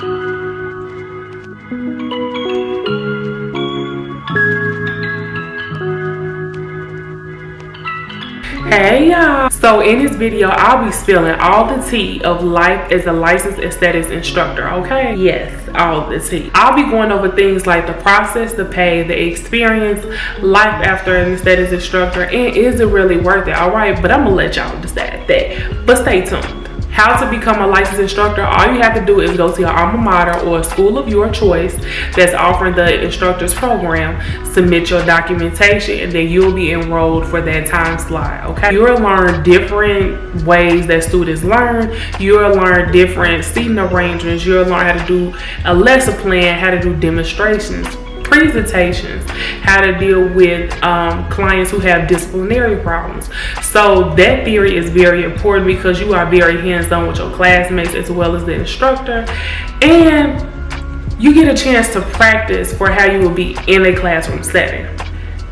Hey y'all, so in this video I'll be spilling all the tea of life as a licensed aesthetics instructor. Okay, yes, all the tea. I'll be going over things like the process, the pay, the experience, life after an aesthetics instructor, and is it really worth it? All right, but I'm gonna let y'all decide that, but stay tuned. How to become a licensed instructor? All you have to do is go to your alma mater or a school of your choice that's offering the instructor's program, submit your documentation, and then you'll be enrolled for that time slot. Okay, you'll learn different ways that students learn. You'll learn different seating arrangements. You'll learn how to do a lesson plan, how to do demonstrations, presentations, how to deal with clients who have disciplinary problems. So that theory is very important because you are very hands-on with your classmates as well as the instructor, and you get a chance to practice for how you will be in a classroom setting.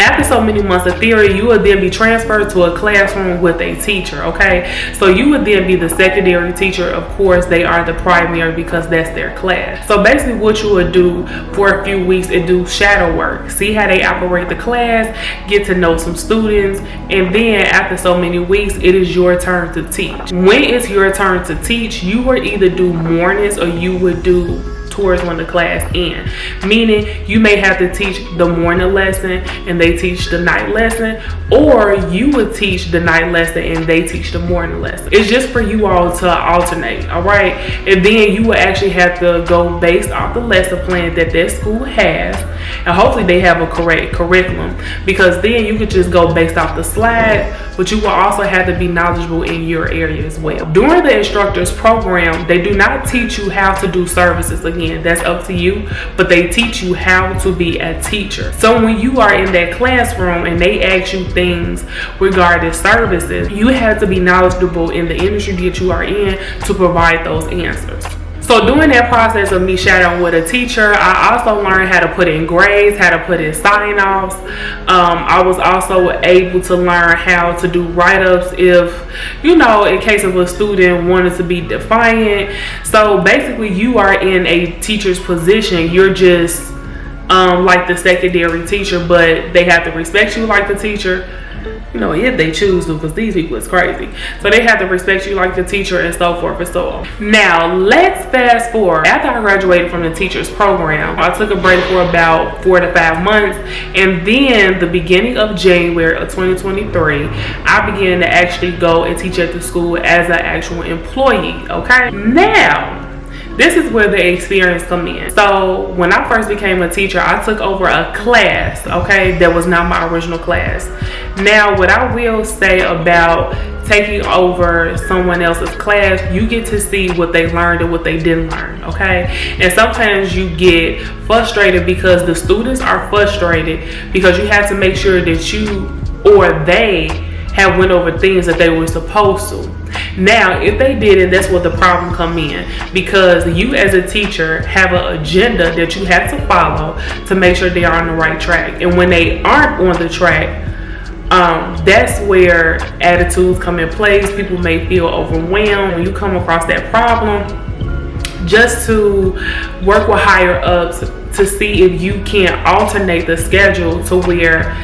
After so many months of theory, you will then be transferred to a classroom with a teacher, okay? So you would then be the secondary teacher. Of course, they are the primary because that's their class. So basically what you would do for a few weeks is do shadow work. See how they operate the class, get to know some students, and then after so many weeks, it is your turn to teach. When it's your turn to teach, you would either do mornings or you would do towards when the class ends, meaning you may have to teach the morning lesson and they teach the night lesson, or you would teach the night lesson and they teach the morning lesson. It's just for you all to alternate, all right? And then you will actually have to go based off the lesson plan that that school has, and hopefully they have a correct curriculum, because then you could just go based off the slide, but you will also have to be knowledgeable in your area as well. During the instructor's program, they do not teach you how to do services. Again, that's up to you, but they teach you how to be a teacher. So when you are in that classroom and they ask you things regarding services, you have to be knowledgeable in the industry that you are in to provide those answers. So during that process of me shadowing with a teacher, I also learned how to put in grades, how to put in sign-offs. I was also able to learn how to do write-ups if, you know, in case of a student wanted to be defiant. So basically you are in a teacher's position. You're just like the secondary teacher, but they have to respect you like the teacher. You know, if they choose to, because these people is crazy. So they have to respect you like the teacher and so forth and so on. Now, let's fast forward. After I graduated from the teacher's program, I took a break for about 4 to 5 months. And then the beginning of January of 2023, I began to actually go and teach at the school as an actual employee, okay? Now, this is where the experience comes in. So when I first became a teacher, I took over a class, okay, that was not my original class. Now, what I will say about taking over someone else's class, you get to see what they learned and what they didn't learn, okay? And sometimes you get frustrated because the students are frustrated because you have to make sure that you or they have went over things that they were supposed to. Now, if they didn't, that's where the problem come in, because you as a teacher have an agenda that you have to follow to make sure they are on the right track. And when they aren't on the track, that's where attitudes come in place. People may feel overwhelmed. When you come across that problem, just to work with higher ups to see if you can alternate the schedule to where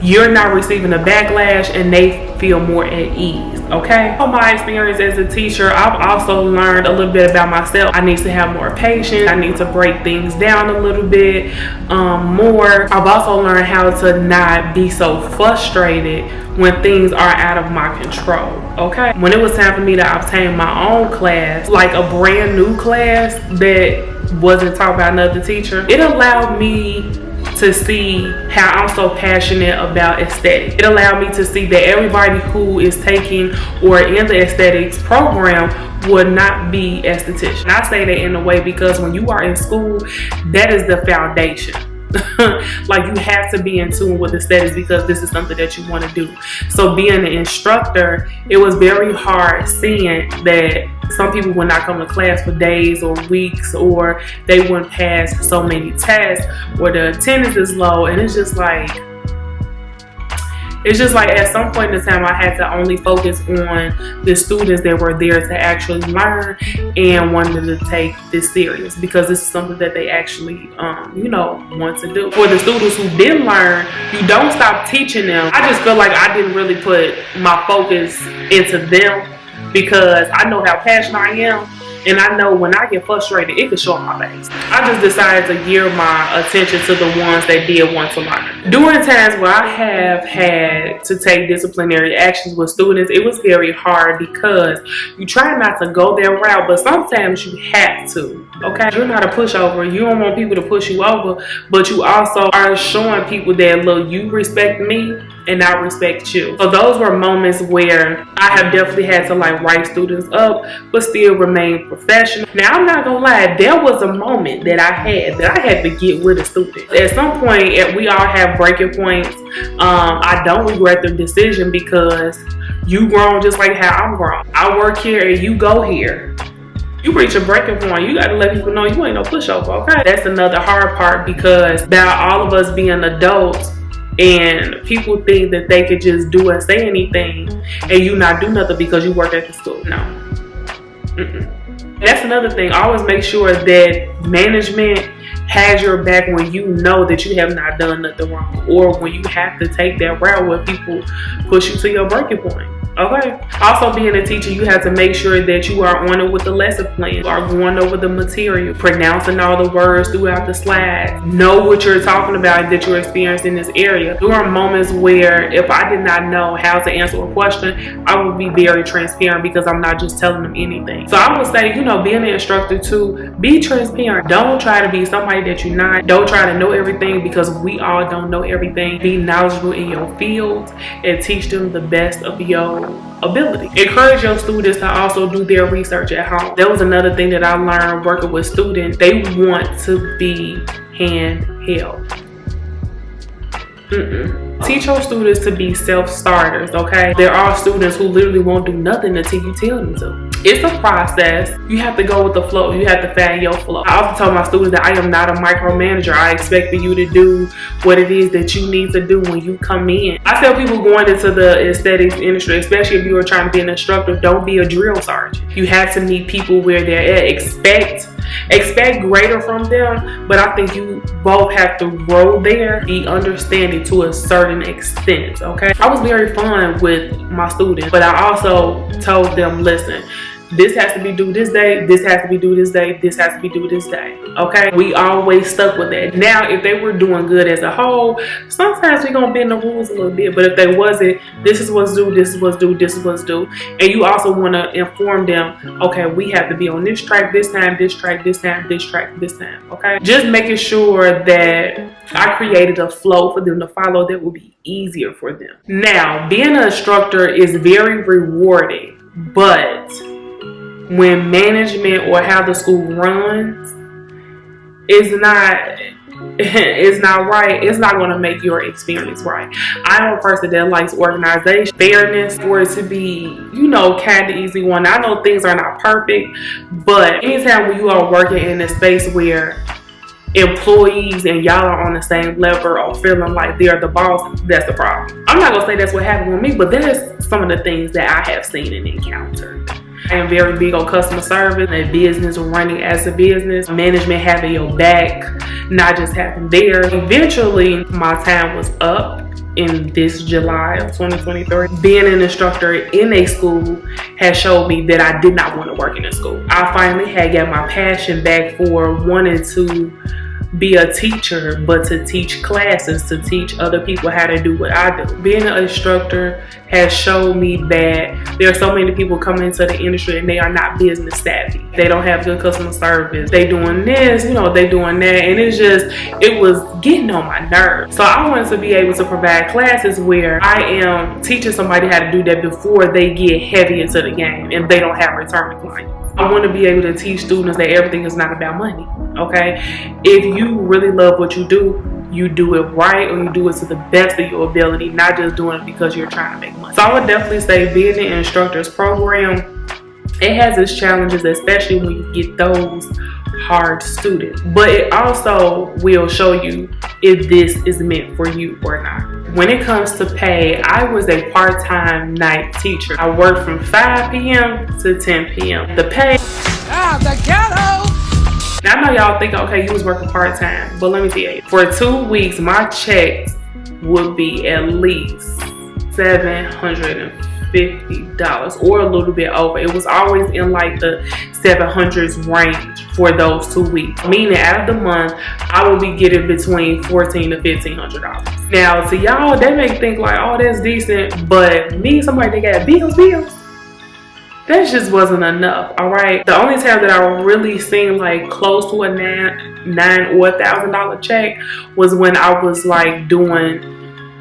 you're not receiving a backlash and they feel more at ease, okay? From my experience as a teacher, I've also learned a little bit about myself. I need to have more patience. I need to break things down a little bit more. I've also learned how to not be so frustrated when things are out of my control, okay? When it was time for me to obtain my own class, like a brand new class that wasn't taught by another teacher, it allowed me to see how I'm so passionate about aesthetics. It allowed me to see that everybody who is taking or in the aesthetics program would not be esthetician. I say that in a way because when you are in school, that is the foundation. Like, you have to be in tune with aesthetics because this is something that you want to do. So being an instructor, it was very hard seeing that some people would not come to class for days or weeks, or they wouldn't pass so many tests, or the attendance is low, and it's just like, It's just like at some point in time, I had to only focus on the students that were there to actually learn and wanted to take this serious, because this is something that they actually, want to do. For the students who didn't learn, you don't stop teaching them. I just feel like I didn't really put my focus into them, because I know how passionate I am. And I know when I get frustrated, it can show on my face. I just decided to gear my attention to the ones that did want to learn. During times where I have had to take disciplinary actions with students, it was very hard, because you try not to go that route, but sometimes you have to, okay? You're not a pushover. You don't want people to push you over, but you also are showing people that, look, you respect me and I respect you. So those were moments where I have definitely had to like write students up, but still remain professional. Now, I'm not gonna lie, there was a moment that I had to get with a student. At some point, we all have breaking points. I don't regret the decision, because you grown just like how I'm grown. I work here and you go here. You reach a breaking point, you gotta let people know you ain't no pushover, okay? That's another hard part, because now all of us being adults, and people think that they could just do and say anything and you not do nothing because you work at the school. No. That's another thing. Always make sure that management has your back when you know that you have not done nothing wrong, or when you have to take that route where people push you to your breaking point. Okay. Also, being a teacher, you have to make sure that you are on it with the lesson plan. You are going over the material, pronouncing all the words throughout the slides. Know what you're talking about that you're experiencing in this area. There are moments where if I did not know how to answer a question, I would be very transparent, because I'm not just telling them anything. So I would say, being an instructor too, be transparent. Don't try to be somebody that you're not. Don't try to know everything, because we all don't know everything. Be knowledgeable in your field and teach them the best of your ability. Encourage your students to also do their research at home. That was another thing that I learned working with students. They want to be handheld. Teach your students to be self-starters, okay? There are students who literally won't do nothing until you tell them to. It's a process. You have to go with the flow. You have to find your flow. I also tell my students that I am not a micromanager. I expect for you to do what it is that you need to do when you come in. I tell people going into the aesthetics industry, especially if you are trying to be an instructor, don't be a drill sergeant. You have to meet people where they're at. Expect greater from them, but I think you both have to grow there, be understanding to a certain extent, okay? I was very fun with my students, but I also told them, listen, this has to be due this day, this has to be due this day, this has to be due this day, okay? We always stuck with that. Now, if they were doing good as a whole, sometimes we're gonna bend the rules a little bit, but if they wasn't, this is what's due, this is what's due, this is what's due. And you also wanna inform them, okay, we have to be on this track this time, this track this time, this track this time, okay? Just making sure that I created a flow for them to follow that will be easier for them. Now, being an instructor is very rewarding, but when management or how the school runs is not right, it's not going to make your experience right. I'm a person that likes organization, fairness, for it to be, kind of easy one. I know things are not perfect, but anytime when you are working in a space where employees and y'all are on the same level or feeling like they're the boss, that's the problem. I'm not going to say that's what happened with me, but there's some of the things that I have seen and encountered. I am very big on customer service and business running as a business. Management having your back, not just having theirs. Eventually, my time was up in this July of 2023. Being an instructor in a school has showed me that I did not want to work in a school. I finally had got my passion back for wanting to be a teacher, but to teach classes, to teach other people how to do what I do. Being an instructor has showed me that there are so many people coming into the industry and they are not business savvy. They don't have good customer service. They doing this, they doing that, and it was getting on my nerves. So I wanted to be able to provide classes where I am teaching somebody how to do that before they get heavy into the game and they don't have returning clients. I want to be able to teach students that everything is not about money, okay? If you really love what you do it right, or you do it to the best of your ability, not just doing it because you're trying to make money. So I would definitely say being an instructor's program, it has its challenges, especially when you get those hard students. But it also will show you if this is meant for you or not. When it comes to pay, I was a part-time night teacher. I worked from 5 p.m. to 10 p.m. The pay, the ghetto. now I know y'all think, okay, you was working part-time, but let me tell you, for 2 weeks, my checks would be at least $750 or a little bit over. It was always in like the 700s range for those 2 weeks. Meaning out of the month, I will be getting between $1,400 to $1,500. Now to y'all, that may think like, oh, that's decent, but me, somebody that got bills, that just wasn't enough, all right? The only time that I really seen like close to a nine or $1,000 check was when I was like doing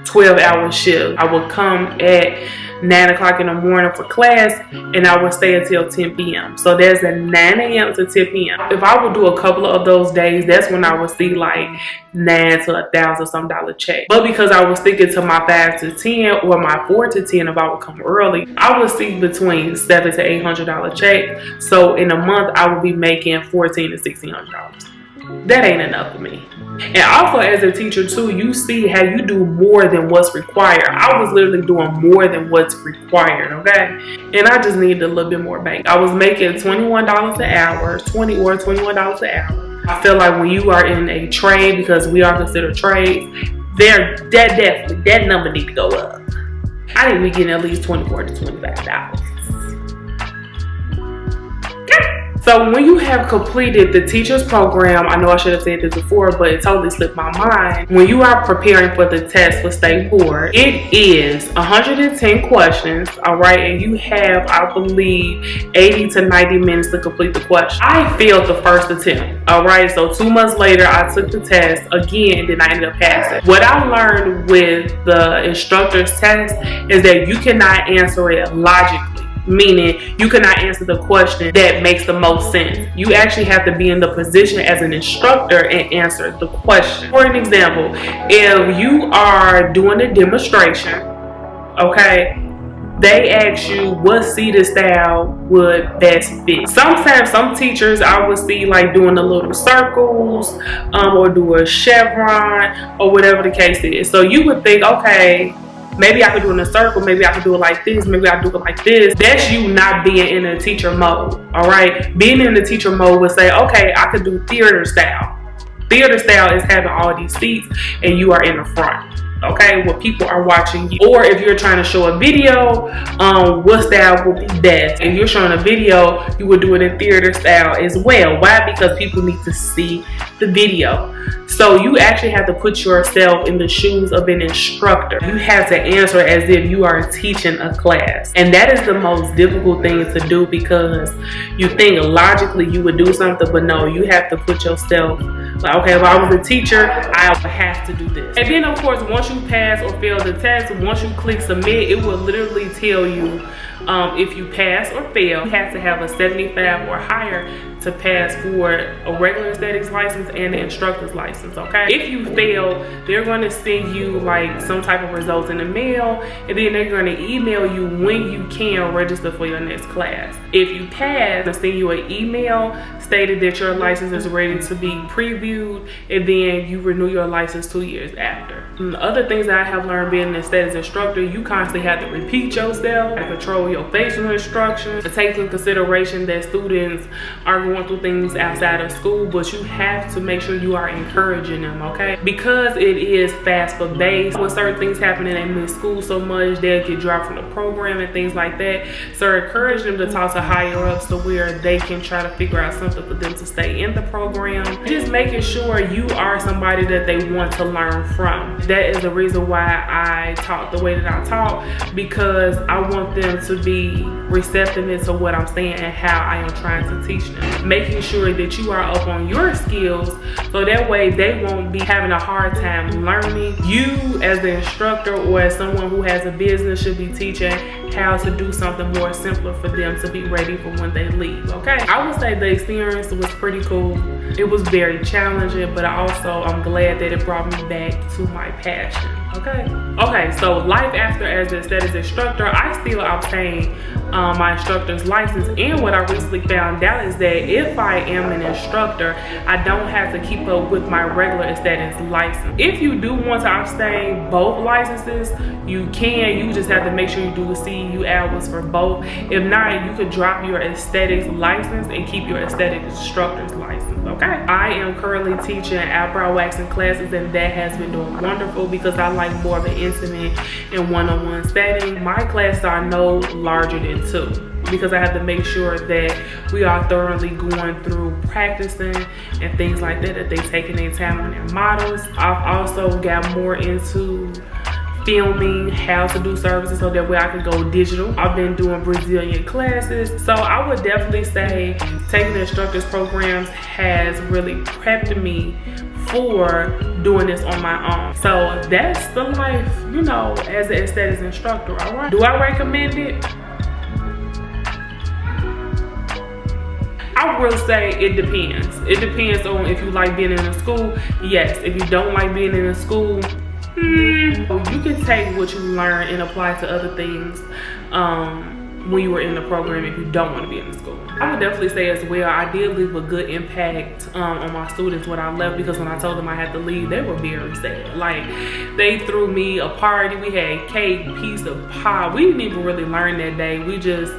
12-hour shifts. I would come at 9 o'clock in the morning for class and I would stay until 10 p.m. So there's a 9 a.m. to 10 p.m. If I would do a couple of those days, that's when I would see like $9 to $1,000 some check. But because I was sticking to my 5 to 10 or my 4 to 10 if I would come early, I would see between $700 to $800 check. So in a month, I would be making $1,400 to $1,600. That ain't enough for me. And also as a teacher too, you see how you do more than what's required. I was literally doing more than what's required, okay? And I just needed a little bit more bank. I was making $21 an hour, $20 or $21 an hour. I feel like when you are in a trade, because we are considered trades, that number need to go up. I need to be getting at least $24 to $25. So when you have completed the teacher's program, I know I should have said this before, but it totally slipped my mind. When you are preparing for the test for state board, it is 110 questions, all right? And you have, I believe, 80 to 90 minutes to complete the question. I failed the first attempt, all right? So 2 months later, I took the test again, and then I ended up passing. What I learned with the instructor's test is that you cannot answer it logically. Meaning you cannot answer the question that makes the most sense. You actually have to be in the position as an instructor and answer the question. For an example, if you are doing a demonstration, okay, they ask you what seated style would best fit. Sometimes some teachers I would see like doing the little circles or do a chevron or whatever the case is. So you would think, okay, maybe I could do it in a circle, maybe I could do it like this, maybe I could do it like this. That's you not being in a teacher mode, all right? Being in the teacher mode would say, okay, I could do theater style. Theater style is having all these seats and you are in the front, okay, where people are watching you. Or if you're trying to show a video, what style would be best? If you're showing a video, you would do it in theater style as well. Why? Because people need to see the video. So you actually have to put yourself in the shoes of an instructor. You have to answer as if you are teaching a class. And that is the most difficult thing to do, because you think logically you would do something, but no, you have to put yourself like, okay, if I was a teacher, I would have to do this. And then of course, once you pass or fail the test, once you click submit, it will literally tell you if you pass or fail. You have to have a 75 or higher to pass for a regular aesthetics license and the instructor's license, okay? If you fail, they're gonna send you like some type of results in the mail, and then they're gonna email you when you can register for your next class. If you pass, they'll send you an email stated that your license is ready to be previewed, and then you renew your license 2 years after. And the other things that I have learned being an aesthetics instructor, you constantly have to repeat yourself, and control your facial instructions, to take in consideration that students are going through things outside of school, but you have to make sure you are encouraging them, okay? Because it is FAFSA based, when certain things happen and they miss school so much, they'll get dropped from the program and things like that. So encourage them to talk to higher ups to where they can try to figure out something for them to stay in the program. Just making sure you are somebody that they want to learn from. That is the reason why I talk the way that I talk, because I want them to be receptive into what I'm saying and how I am trying to teach them. Making sure that you are up on your skills, so that way they won't be having a hard time learning. You as the instructor or as someone who has a business should be teaching how to do something more simpler for them to be ready for when they leave, okay? I would say the experience was pretty cool. It was very challenging, but I'm glad that it brought me back to my passion. Okay, so life after as an aesthetics instructor, I still obtain my instructor's license. And what I recently found out is that if I am an instructor, I don't have to keep up with my regular aesthetics license. If you do want to obtain both licenses, you can. You just have to make sure you do the CEU hours for both. If not, you could drop your aesthetics license and keep your aesthetic instructor's license, okay? I am currently teaching eyebrow waxing classes, and that has been doing wonderful because I like more of an intimate and one-on-one setting. My classes are no larger than 2 because I have to make sure that we are thoroughly going through practicing and things like that, that they taking their time on their models. I've also got more into filming how to do services so that way I can go digital. I've been doing Brazilian classes, so I would definitely say taking the instructor's programs has really prepped me for doing this on my own. So that's the life, you know, as an aesthetics instructor. All right, do I recommend it? I will say it depends. It depends on if you like being in a school. Yes, if you don't like being in a school, you can take what you learn and apply to other things when you were in the program if you don't want to be in the school. I would definitely say as well, I did leave a good impact on my students when I left, because when I told them I had to leave, they were very sad. Like, they threw me a party. We had cake, piece of pie. We didn't even really learn that day. We just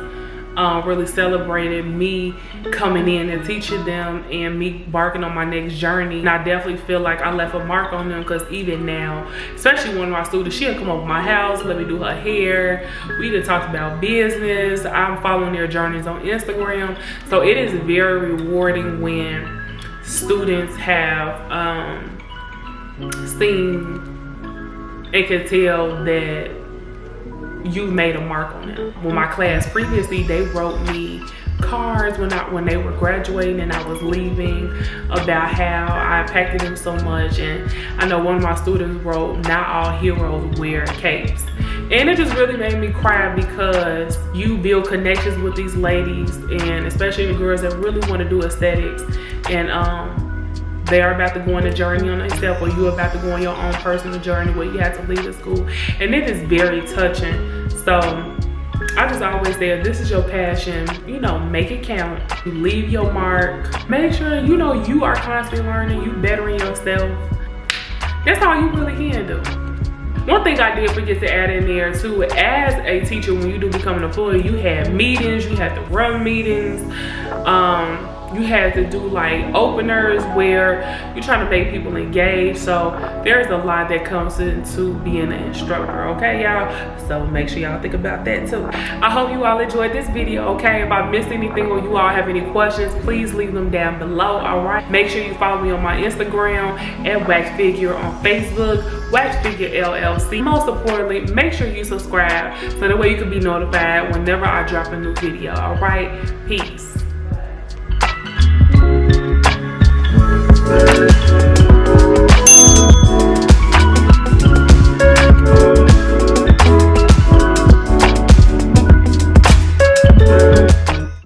really celebrated me coming in and teaching them and me embarking on my next journey. And I definitely feel like I left a mark on them, because even now, especially one of my students, she'll come over my house, let me do her hair. We done talked about business. I'm following their journeys on Instagram. So it is very rewarding when students have seen and can tell that you made a mark on them. When my class previously, they wrote me cards when they were graduating and I was leaving about how I impacted them so much. And I know one of my students wrote, "Not all heroes wear capes." And it just really made me cry, because you build connections with these ladies, and especially the girls that really want to do aesthetics, and they are about to go on a journey on themselves, or you're about to go on your own personal journey where you have to leave the school. And it is very touching. So I just always say, if this is your passion, you know, make it count. You leave your mark. Make sure, you know, you are constantly learning, you bettering yourself. That's all you really can do. One thing I did forget to add in there too, as a teacher, when you do become an employee, you have meetings, you have to run meetings. You had to do like openers where you're trying to make people engage. So there's a lot that comes into being an instructor, okay, y'all? So make sure y'all think about that too. I hope you all enjoyed this video, okay? If I missed anything or you all have any questions, please leave them down below, all right? Make sure you follow me on my Instagram at Wax Figure, on Facebook, Wax Figure LLC. Most importantly, make sure you subscribe so that way you can be notified whenever I drop a new video, all right? Peace.